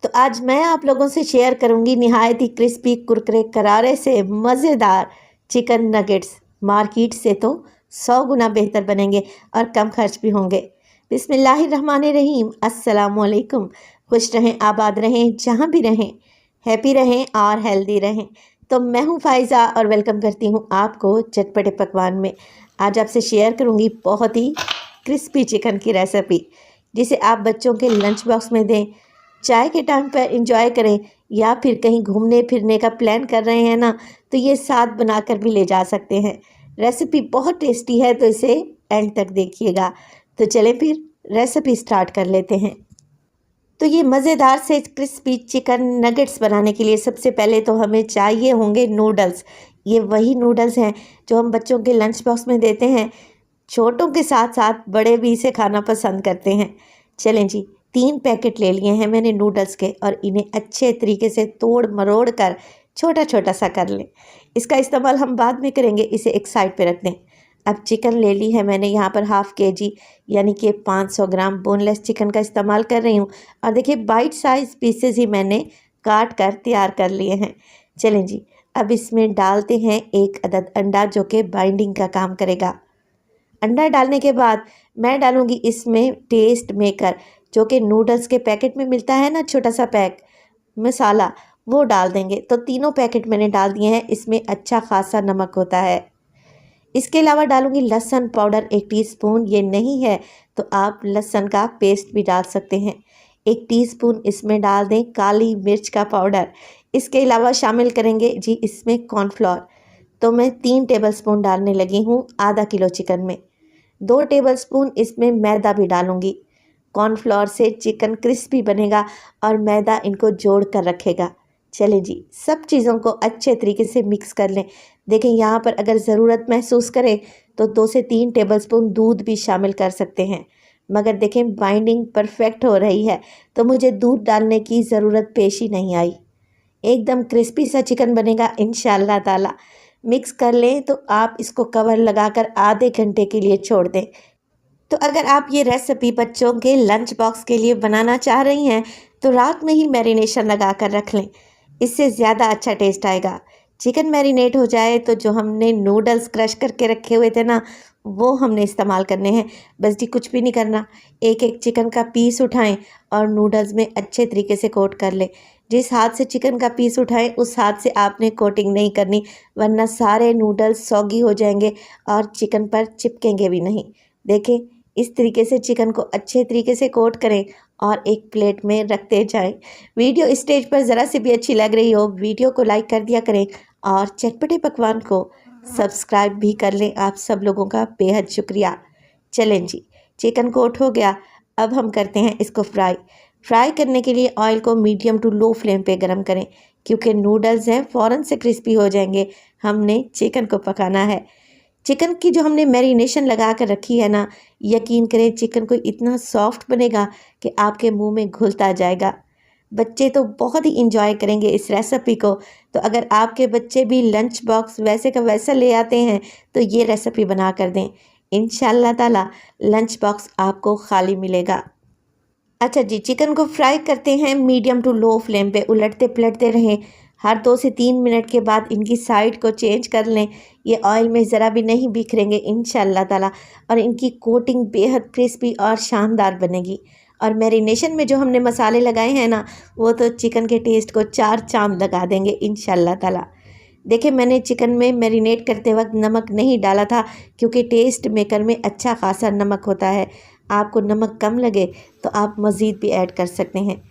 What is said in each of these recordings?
तो आज मैं आप लोगों से शेयर करूंगी निहायत ही क्रिस्पी कुरकुरे करारे से मज़ेदार चिकन नगेट्स। मार्केट से तो 100 गुना बेहतर बनेंगे और कम खर्च भी होंगे। बिस्मिल्लाहिर्रहमानिर्रहीम। अस्सलामुअलैकुम। खुश रहें, आबाद रहें, जहाँ भी रहें, हैप्पी रहें और हेल्दी रहें। तो मैं हूँ फ़ाइज़ा और वेलकम करती हूँ आपको चटपटे पकवान में। आज आपसे शेयर करूँगी बहुत ही क्रिस्पी चिकन की रेसिपी, जिसे आप बच्चों के लंच बॉक्स में दें, चाय के टाइम पर एंजॉय करें, या फिर कहीं घूमने फिरने का प्लान कर रहे हैं ना, तो ये साथ बनाकर भी ले जा सकते हैं। रेसिपी बहुत टेस्टी है, तो इसे एंड तक देखिएगा। तो चलें फिर रेसिपी स्टार्ट कर लेते हैं। तो ये मज़ेदार से क्रिस्पी चिकन नगेट्स बनाने के लिए सबसे पहले तो हमें चाहिए होंगे नूडल्स। ये वही नूडल्स हैं जो हम बच्चों के लंच बॉक्स में देते हैं। छोटों के साथ साथ बड़े भी इसे खाना पसंद करते हैं। चलें जी, 3 पैकेट ले लिए हैं मैंने नूडल्स के, और इन्हें अच्छे तरीके से तोड़ मरोड़ कर छोटा छोटा सा कर लें। इसका इस्तेमाल हम बाद में करेंगे, इसे एक साइड पे रख दें। अब चिकन ले ली है मैंने यहाँ पर हाफ़ kg, यानी कि 500 ग्राम बोनलेस चिकन का इस्तेमाल कर रही हूँ। और देखिए बाइट साइज़ पीसेस ही मैंने काट कर तैयार कर लिए हैं। चलें जी, अब इसमें डालते हैं 1 अदद अंडा, जो कि बाइंडिंग का काम करेगा। अंडा डालने के बाद मैं डालूँगी इसमें टेस्ट मेकर, जो कि नूडल्स के पैकेट में मिलता है ना, छोटा सा पैक मसाला, वो डाल देंगे। तो तीनों पैकेट मैंने डाल दिए हैं। इसमें अच्छा खासा नमक होता है। इसके अलावा डालूँगी लहसुन पाउडर 1 टीस्पून। ये नहीं है तो आप लहसुन का पेस्ट भी डाल सकते हैं। 1 टीस्पून इसमें डाल दें काली मिर्च का पाउडर। इसके अलावा शामिल करेंगे जी इसमें कॉर्नफ्लोर। तो मैं 3 टेबलस्पून डालने लगी हूँ आधा किलो चिकन में। 2 टेबलस्पून इसमें मैदा भी डालूँगी। कॉर्नफ्लोर से चिकन क्रिस्पी बनेगा और मैदा इनको जोड़ कर रखेगा। चलें जी, सब चीज़ों को अच्छे तरीके से मिक्स कर लें। देखें यहाँ पर अगर ज़रूरत महसूस करें तो 2 से 3 टेबलस्पून दूध भी शामिल कर सकते हैं। मगर देखें बाइंडिंग परफेक्ट हो रही है, तो मुझे दूध डालने की ज़रूरत पेश ही नहीं आई। एकदम क्रिस्पी सा चिकन बनेगा इंशाअल्लाह ताला। मिक्स कर लें तो आप इसको कवर लगाकर आधे घंटे के लिए छोड़ दें। तो अगर आप ये रेसिपी बच्चों के लंच बॉक्स के लिए बनाना चाह रही हैं, तो रात में ही मैरिनेशन लगा कर रख लें, इससे ज़्यादा अच्छा टेस्ट आएगा। चिकन मैरिनेट हो जाए तो जो हमने नूडल्स क्रश करके रखे हुए थे ना, वो हमने इस्तेमाल करने हैं। बस जी कुछ भी नहीं करना, एक एक चिकन का पीस उठाएं और नूडल्स में अच्छे तरीके से कोट कर लें। जिस हाथ से चिकन का पीस उठाएं उस हाथ से आपने कोटिंग नहीं करनी, वरना सारे नूडल्स सॉगी हो जाएंगे और चिकन पर चिपकेंगे भी नहीं। देखें, इस तरीके से चिकन को अच्छे तरीके से कोट करें और एक प्लेट में रखते जाएं। वीडियो स्टेज पर ज़रा सी भी अच्छी लग रही हो, वीडियो को लाइक कर दिया करें और चटपटे पकवान को सब्सक्राइब भी कर लें। आप सब लोगों का बेहद शुक्रिया। चलें जी, चिकन कोट हो गया। अब हम करते हैं इसको फ्राई करने के लिए ऑयल को मीडियम टू लो फ्लेम पे गरम करें, क्योंकि नूडल्स हैं फ़ौरन से क्रिस्पी हो जाएंगे। हमने चिकन को पकाना है। चिकन की जो हमने मैरिनेशन लगा कर रखी है ना, यकीन करें चिकन को इतना सॉफ्ट बनेगा कि आपके मुंह में घुलता जाएगा। बच्चे तो बहुत ही इंजॉय करेंगे इस रेसिपी को। तो अगर आपके बच्चे भी लंच बॉक्स वैसे का वैसा ले आते हैं, तो ये रेसिपी बना कर दें। इंशाअल्लाह ताला लंच बॉक्स आपको खाली मिलेगा। अच्छा जी, चिकन को फ्राई करते हैं मीडियम टू लो फ्लेम पे, उलटते पलटते रहें। हर 2 से 3 मिनट के बाद इनकी साइड को चेंज कर लें। ये ऑयल में ज़रा भी नहीं बिखरेंगे इंशाअल्लाह ताला, और इनकी कोटिंग बेहद क्रिस्पी और शानदार बनेगी। और मैरिनेशन में जो हमने मसाले लगाए हैं ना, वो तो चिकन के टेस्ट को 4 चाँद लगा देंगे इंशाअल्लाह ताला। देखिए, मैंने चिकन में मैरिनेट करते वक्त नमक नहीं डाला था, क्योंकि टेस्ट मेकर में अच्छा खासा नमक होता है। आपको नमक कम लगे तो आप मज़ीद भी ऐड कर सकते हैं।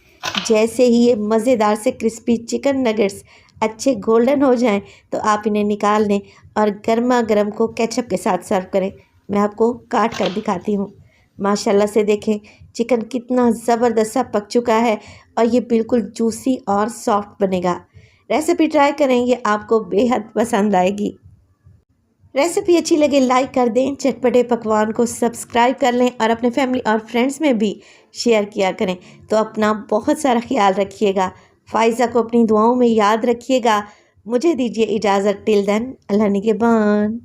जैसे ही ये मज़ेदार से क्रिस्पी चिकन नगेट्स अच्छे गोल्डन हो जाएं, तो आप इन्हें निकाल लें और गर्मा गर्म को केचप के साथ सर्व करें। मैं आपको काट कर दिखाती हूँ। माशाल्लाह से देखें चिकन कितना ज़बरदस्त सा पक चुका है, और ये बिल्कुल जूसी और सॉफ्ट बनेगा। रेसिपी ट्राई करें, ये आपको बेहद पसंद आएगी। रेसिपी अच्छी लगे लाइक कर दें, चटपटे पकवान को सब्सक्राइब कर लें और अपने फैमिली और फ्रेंड्स में भी शेयर किया करें। तो अपना बहुत सारा ख्याल रखिएगा। फ़ाइज़ा को अपनी दुआओं में याद रखिएगा। मुझे दीजिए इजाज़त। टिल देन, अल्लाह निगहबान।